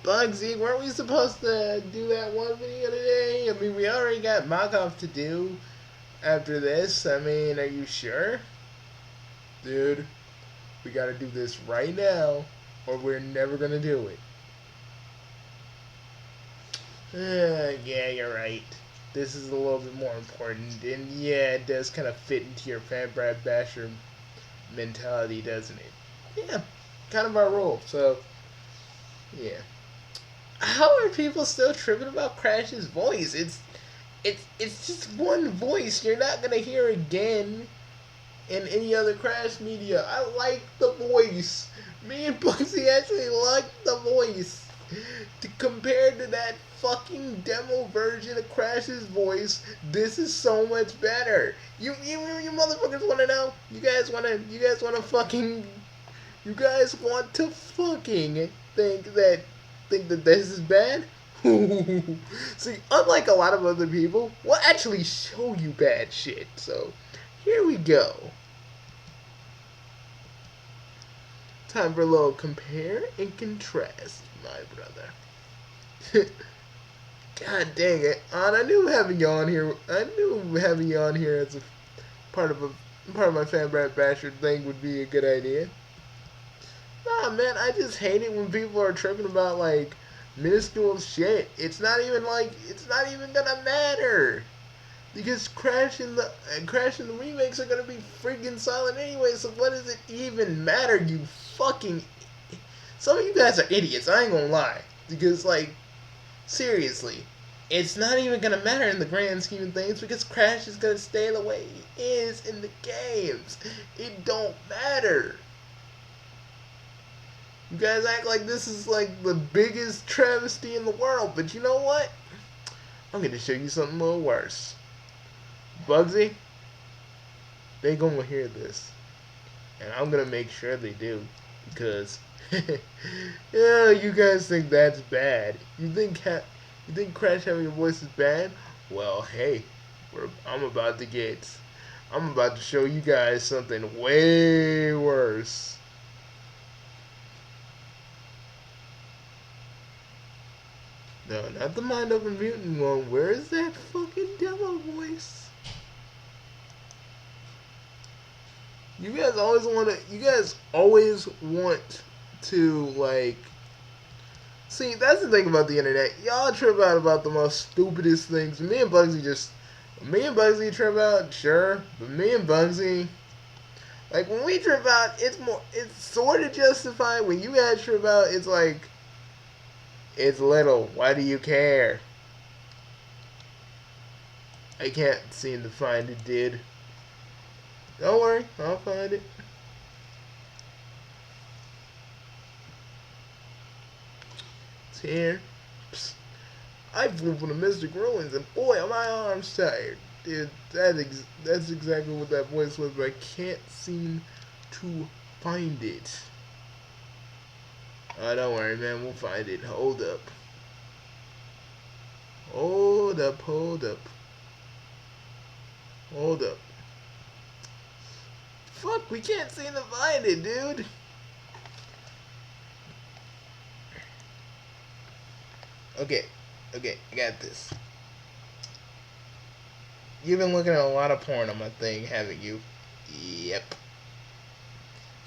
Bugsy, weren't we supposed to do that one video today? I mean, we already got mock-off to do after this. I mean, are you sure? Dude, we gotta do this right now, or we're never gonna do it. Yeah, you're right. This is a little bit more important, and yeah, it does kind of fit into your fan Brad Basher mentality, doesn't it? Yeah, kind of our role. So, yeah. How are people still tripping about Crash's voice? It's just one voice. You're not gonna hear again in any other Crash media. I like the voice. Me and Bugsy actually like the voice. Compared to that fucking demo version of Crash's voice, this is so much better. You motherfuckers want to know? You guys want to fucking think that this is bad? See, unlike a lot of other people, we'll actually show you bad shit. So, here we go. Time for a little compare and contrast, my brother. God dang it, I knew having you on here. I knew having you on here as a part of a part of my fan Brad Bashard thing would be a good idea. Nah, man, I just hate it when people are tripping about like minuscule shit. It's not even gonna matter because Crash and the remakes are gonna be freaking silent anyway. So what does it even matter? You fucking some of you guys are idiots. I ain't gonna lie because like seriously, it's not even gonna matter in the grand scheme of things because Crash is gonna stay the way he is in the games. It don't matter. You guys act like this is like the biggest travesty in the world, but you know what? I'm gonna show you something a little worse. Bugsy, they gonna hear this, and I'm gonna make sure they do, because yeah, you guys think that's bad. You think Crash having a voice is bad? Well, hey, I'm about to show you guys something way worse. No, not the Mind Over Mutant one. Where is that fucking demo voice? You guys always want to, like, see, that's the thing about the internet. Y'all trip out about the most stupidest things. Me and Bugsy trip out, sure. But me and Bugsy, like, when we trip out, it's sort of justified. When you guys trip out, it's like, it's little. Why do you care? I can't seem to find it, dude. Don't worry, I'll find it. It's here. Psst. I flew from the Mystic Ruins, and boy, are my arms tired. Dude, that's exactly what that voice was, but I can't seem to find it. Oh, don't worry, man. We'll find it. Hold up. Hold up, hold up. Hold up. Fuck, we can't seem to find it, dude. Okay, okay, I got this. You've been looking at a lot of porn on my thing, haven't you? Yep.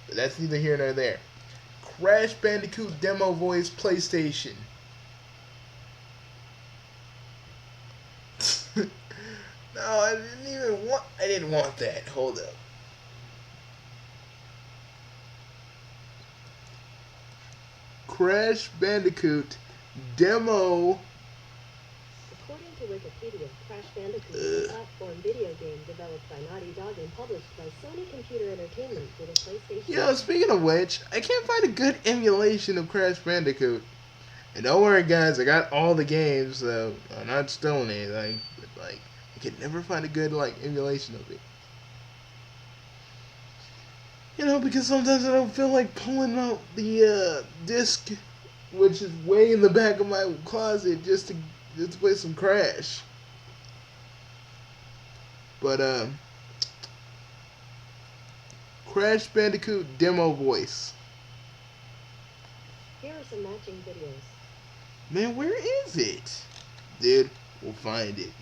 But that's neither here nor there. Crash Bandicoot demo voice PlayStation. No, I didn't want that. Hold up. Crash Bandicoot demo. According to Wikipedia, Crash Bandicoot is a platform video game developed by Naughty Dog and published by Sony Computer Entertainment for the PlayStation. Yo, speaking of which, I can't find a good emulation of Crash Bandicoot. And don't worry, guys, I got all the games, so I'm not stealing anything. But like, I could never find a good like emulation of it. You know, because sometimes I don't feel like pulling out the disc, which is way in the back of my closet, just to play some Crash. But Crash Bandicoot demo voice. Here are some matching videos. Man, where is it? Dude, we'll find it.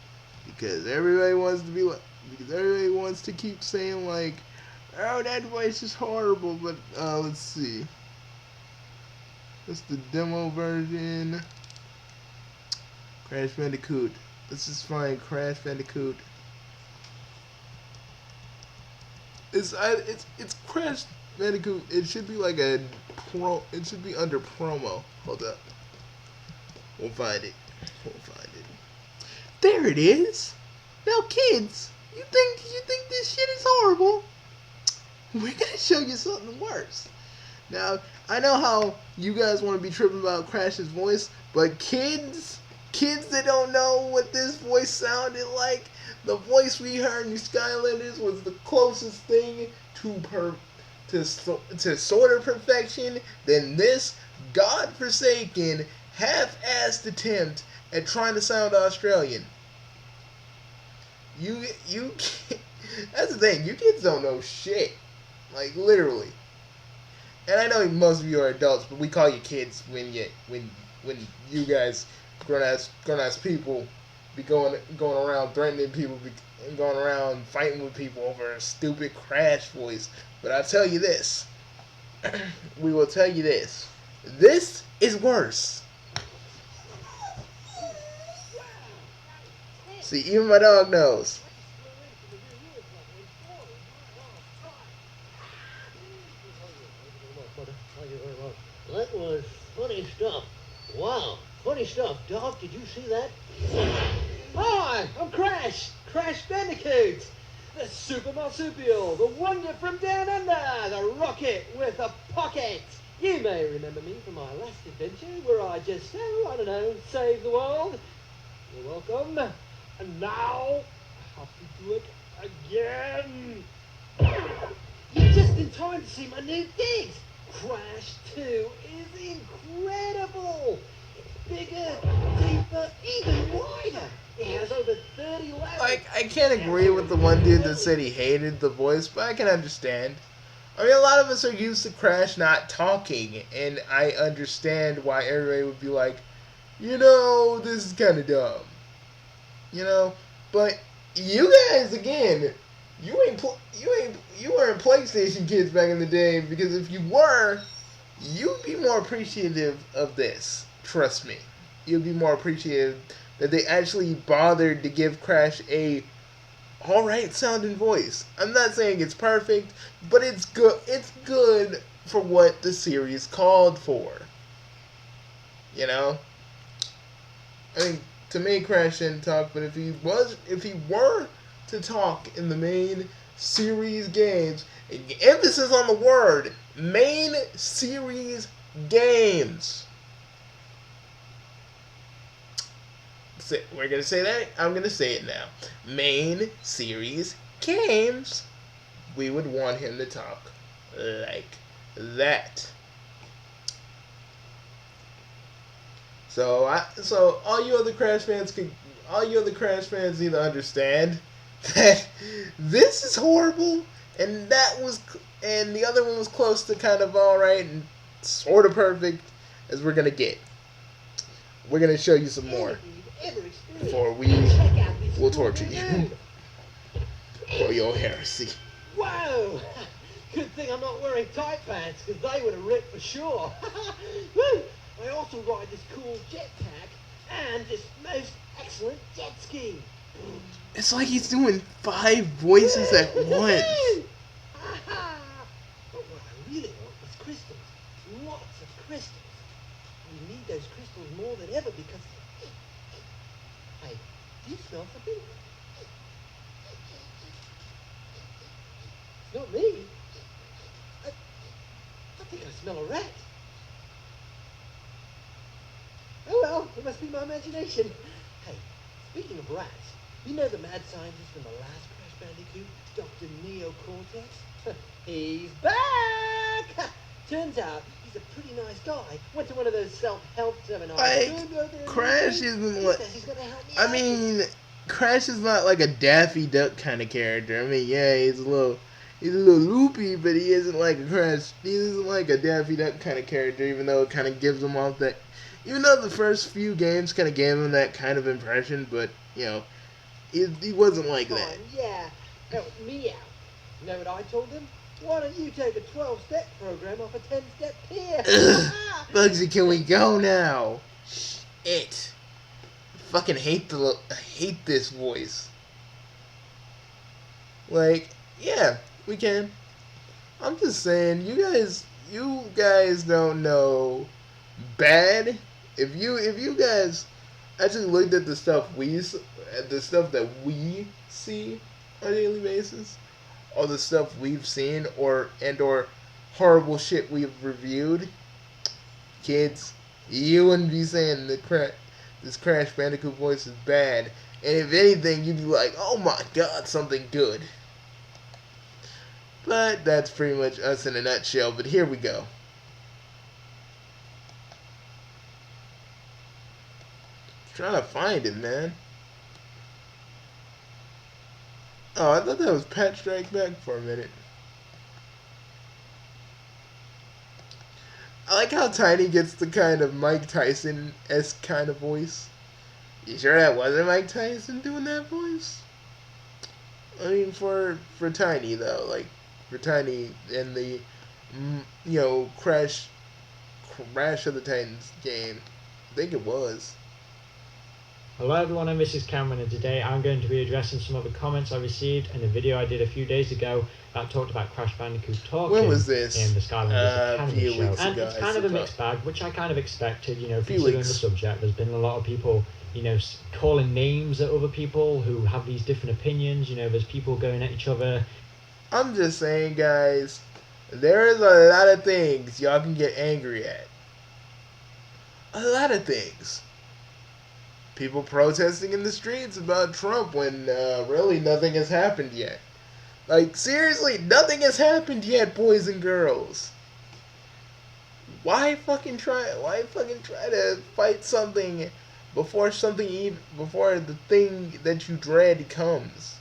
Because everybody wants to be like, because everybody wants to keep saying like, oh, that voice is horrible, but let's see. That's the demo version. Crash Bandicoot. Let's just find Crash Bandicoot. It's Crash Bandicoot. It should be like a pro. It should be under promo. Hold up. We'll find it. We'll find it. There it is. Now, kids, you think this shit is horrible? We're gonna show you something worse. Now, I know how you guys want to be tripping about Crash's voice, but kids that don't know what this voice sounded like, the voice we heard in Skylanders was the closest thing to sort of perfection than this godforsaken, half-assed attempt at trying to sound Australian. You that's the thing. You kids don't know shit, like literally. And I know most of you are adults, but we call you kids when you guys grown ass people be going around threatening people and going around fighting with people over a stupid Crash voice. But I'll tell you this. We will tell you this. This is worse. See, even my dog knows. That was funny stuff. Wow, funny stuff. Dog, did you see that? Hi, I'm Crash Bandicoot. The super marsupial, the wonder from down under, the rocket with a pocket. You may remember me from my last adventure where I just, I don't know, saved the world. You're welcome. And now, I have to do it again. You're just in time to see my new digs. Crash 2 is incredible. It's bigger, deeper, even wider. It has over 30 levels. Like, I can't agree with the one dude that said he hated the voice, but I can understand. I mean, a lot of us are used to Crash not talking, and I understand why everybody would be like, you know, this is kind of dumb. You know, but you guys, again, you weren't PlayStation kids back in the day, because if you were, you'd be more appreciative of this. Trust me. You'd be more appreciative that they actually bothered to give Crash a alright sounding voice. I'm not saying it's perfect, but it's good. It's good for what the series called for. You know? I mean, to me, Crash didn't talk, but if he were to talk in the main series games, emphasis on the word main series games. We're gonna say that. I'm gonna say it now. Main series games. We would want him to talk like that. So all you other Crash fans need to understand that this is horrible, and and the other one was close to kind of alright and sort of perfect as we're gonna get. We're gonna show you some more before we will torture you for your heresy. Wow! Good thing I'm not wearing tight pants, because they would have ripped for sure. Woo! I also ride this cool jetpack and this most excellent jet ski. It's like he's doing 5 voices at once. But what I really want is crystals. Lots of crystals. We need those crystals more than ever because... Hey, do you smell something? It's not me. I think I smell a rat. Oh well, it must be my imagination. Hey, speaking of rats, you know the mad scientist from the last Crash Bandicoot, Dr. Neocortex? He's back! Turns out he's a pretty nice guy. Went to one of those self-help seminars. Like, Crash isn't what... He's gonna help me I out. mean, Crash is not like a Daffy Duck kind of character. I mean, yeah, he's a little loopy, but he isn't like a Daffy Duck kind of character, even though it kind of gives him off that... Even though the first few games kind of gave him that kind of impression, but you know, he wasn't like Come that. on, yeah, help me out. You know what I told him? Why don't you take a 12-step program off a 10-step pier? Ugh, Bugsy, can we go now? Shit. Fucking hate this voice. Like, yeah, we can. I'm just saying, you guys don't know bad. If you guys actually looked at the stuff at the stuff that we see on a daily basis, or the stuff we've seen, or horrible shit we've reviewed, kids, you wouldn't be saying this Crash Bandicoot voice is bad. And if anything, you'd be like, oh my god, something good. But that's pretty much us in a nutshell. But here we go. Trying to find it, man. Oh, I thought that was Pat Strike Back for a minute. I like how Tiny gets the kind of Mike Tyson-esque kind of voice. You sure that wasn't Mike Tyson doing that voice? I mean, for Tiny though, like for Tiny in the Crash of the Titans game, I think it was. Hello everyone, I'm Mrs. Cameron, and today I'm going to be addressing some of the comments I received in a video I did a few days ago that talked about Crash Bandicoot talking When was this? in the Skylanders A Academy few show. weeks And ago, it's I kind of a suppose. mixed bag, which I kind of expected, Few considering weeks. the subject. There's been a lot of people, calling names at other people who have these different opinions. There's people going at each other. I'm just saying, guys, there is a lot of things y'all can get angry at. A lot of things. People protesting in the streets about Trump when really nothing has happened yet. Like, seriously, nothing has happened yet, boys and girls. Why fucking try to fight something before the thing that you dread comes?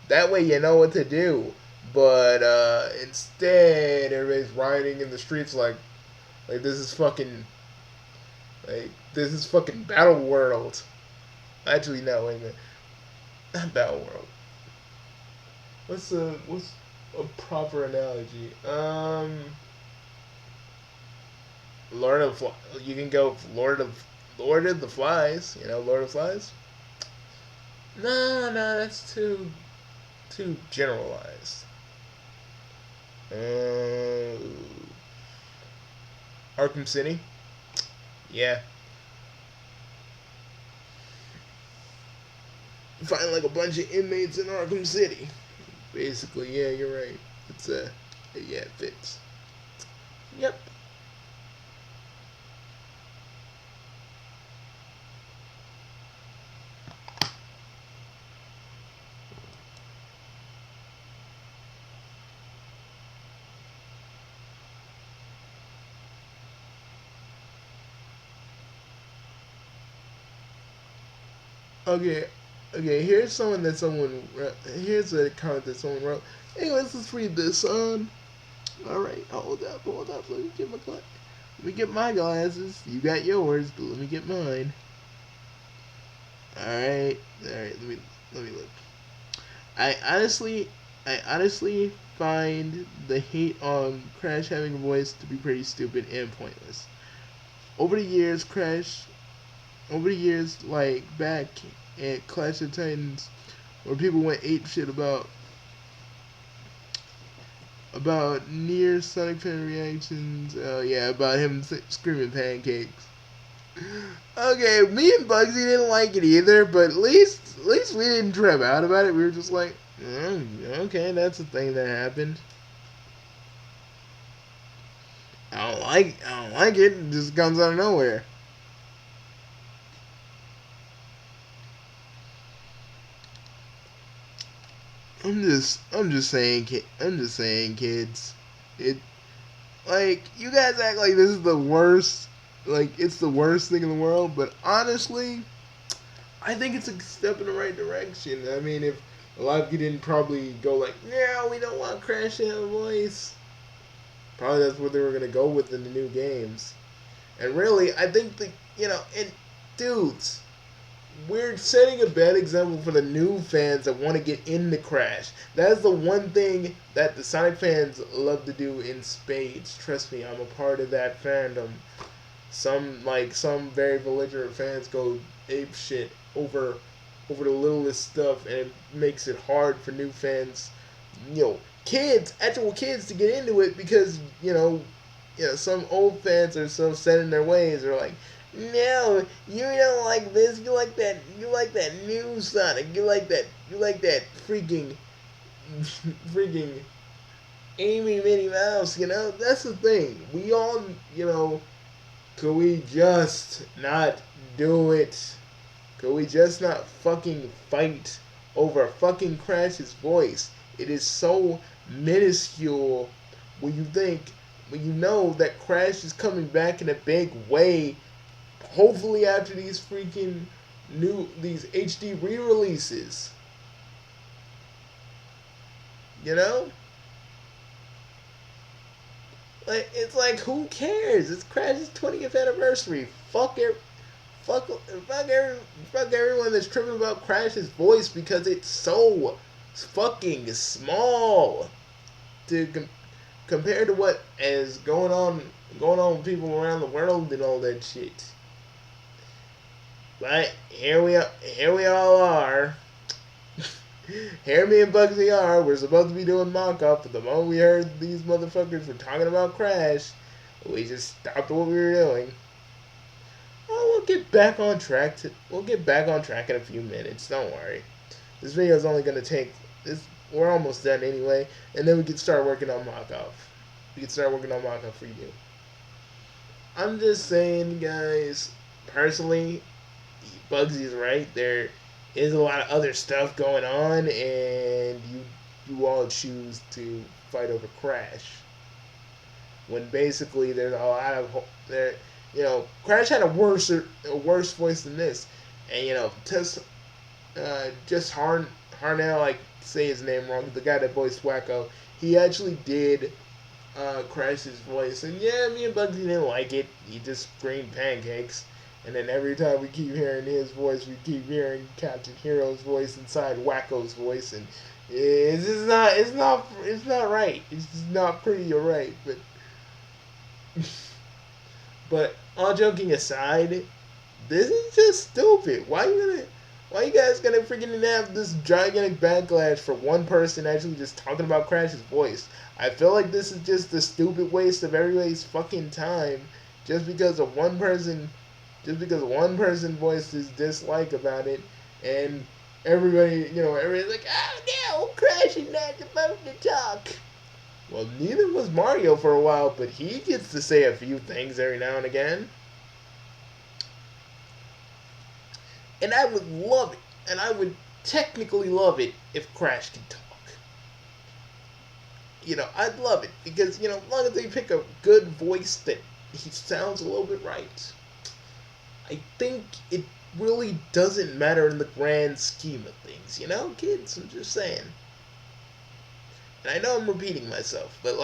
That way you know what to do. But instead, everybody's rioting in the streets like this is fucking Battle World. Actually, no, wait a minute, not Battle World. What's a proper analogy? You can go Lord of the Flies. You know, Lord of the Flies. No, that's too generalized. Arkham City. Yeah. You find like a bunch of inmates in Arkham City. Basically, yeah, you're right. It's yeah, it fits. Yep. Okay, Here's Here's a comment that someone wrote. Anyways, let's read this. All right, hold up. Let me get my glasses. You got yours, but let me get mine. All right. Let me look. I honestly find the hate on Crash having a voice to be pretty stupid and pointless. Over the years, like back at Clash of Titans, where people went ape shit about near Sonic fan reactions. About him screaming pancakes. Okay, me and Bugsy didn't like it either, but at least we didn't trip out about it. We were just like, okay, that's a thing that happened. I don't like it. It just comes out of nowhere. I'm just saying, kids. It like you guys act like this is the worst, like it's the worst thing in the world. But honestly, I think it's a step in the right direction. I mean, if a lot of you didn't probably go like, no, we don't want Crash to have a voice. Probably that's what they were gonna go with in the new games. And really, I think and dudes, we're setting a bad example for the new fans that want to get into Crash. That is the one thing that the Sonic fans love to do in spades. Trust me, I'm a part of that fandom. Some very belligerent fans go ape shit over the littlest stuff, and it makes it hard for new fans, actual kids, to get into it because some old fans are so set in their ways. They're like, no, you don't like this. You like that. You like that new Sonic. You like that. You like that freaking, freaking Amy Minnie Mouse. That's the thing. We all, could we just not do it? Could we just not fucking fight over fucking Crash's voice? It is so minuscule when you know that Crash is coming back in a big way. Hopefully after these HD re-releases. You know? It's like, who cares? It's Crash's 20th anniversary. Fuck everyone that's tripping about Crash's voice because it's so fucking small compared to what is going on with people around the world and all that shit. But here we all are. Here me and Bugsy are. We're supposed to be doing mock-up, but the moment we heard these motherfuckers were talking about Crash, we just stopped what we were doing. Oh, we'll get back on track in a few minutes. Don't worry. This video is only gonna take this. We're almost done anyway, and then we can start working on mock-up. We can start working on mock-up for you. I'm just saying, guys. Personally, Bugsy's right. There is a lot of other stuff going on, and you all choose to fight over Crash. When basically there's a lot of there. Crash had a worse voice than this, and just Harnell, I say his name wrong, the guy that voiced Wacko, he actually did Crash's voice, and yeah, me and Bugsy didn't like it. He just screamed pancakes, and then every time we keep hearing his voice, we keep hearing Captain Hero's voice inside Wacko's voice, and it's not right. It's just not pretty or right, but. But all joking aside, this is just stupid. Why you guys gonna freaking have this gigantic backlash for one person actually just talking about Crash's voice? I feel like this is just a stupid waste of everybody's fucking time just because one person voiced his dislike about it, and everybody's like, oh no, Crash is not supposed to talk. Well, neither was Mario for a while, but he gets to say a few things every now and again. And I would love it, and I would technically love it if Crash could talk. I'd love it, because, as long as they pick a good voice that he sounds a little bit right, I think it really doesn't matter in the grand scheme of things, kids, I'm just saying. And I know I'm repeating myself, but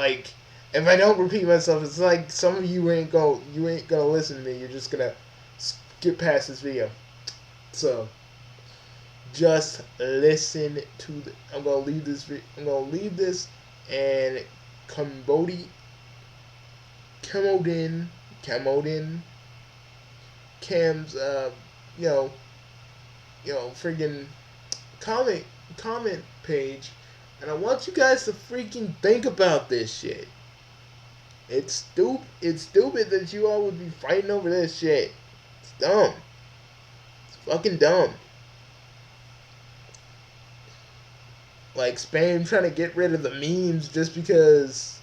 if I don't repeat myself, it's like some of you ain't gonna listen to me. You're just gonna skip past this video. So just listen to I'm gonna leave this and Camodin, Cam's friggin' comment page. And I want you guys to freaking think about this shit. It's stupid that you all would be fighting over this shit. It's dumb. It's fucking dumb. Like Spain trying to get rid of the memes just because,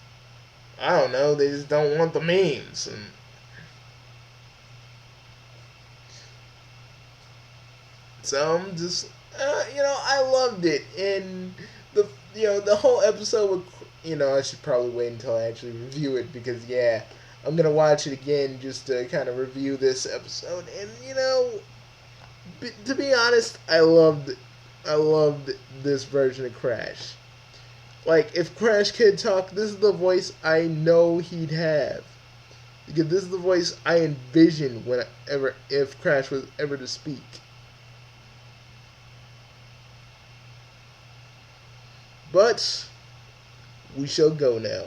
I don't know, they just don't want the memes. And so I'm just, I loved it. And the whole episode with, I should probably wait until I actually review it because, yeah, I'm going to watch it again just to kind of review this episode. And, to be honest, I loved this version of Crash. Like, if Crash could talk, this is the voice I know he'd have. Because this is the voice I envisioned whenever if Crash was ever to speak. But we shall go now.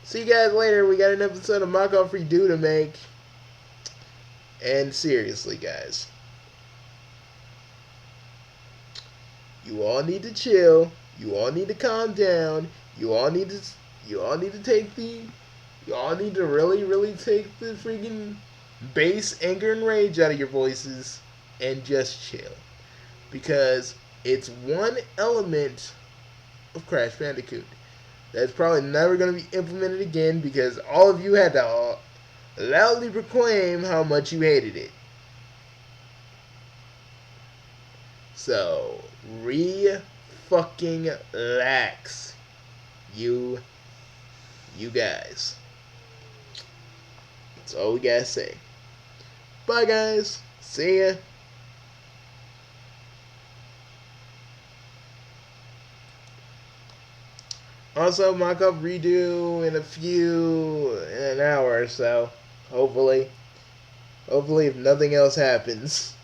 See you guys later. We got an episode of Mock Off Redo to make. And seriously, guys, you all need to chill. You all need to calm down. You all need to really, really take the freaking bass, anger, and rage out of your voices and just chill. Because it's one element of Crash Bandicoot that's probably never going to be implemented again because all of you had to loudly proclaim how much you hated it. So, fucking relax. You guys. That's all we gotta say. Bye, guys. See ya. Also, mock-up redo in an hour or so. Hopefully if nothing else happens.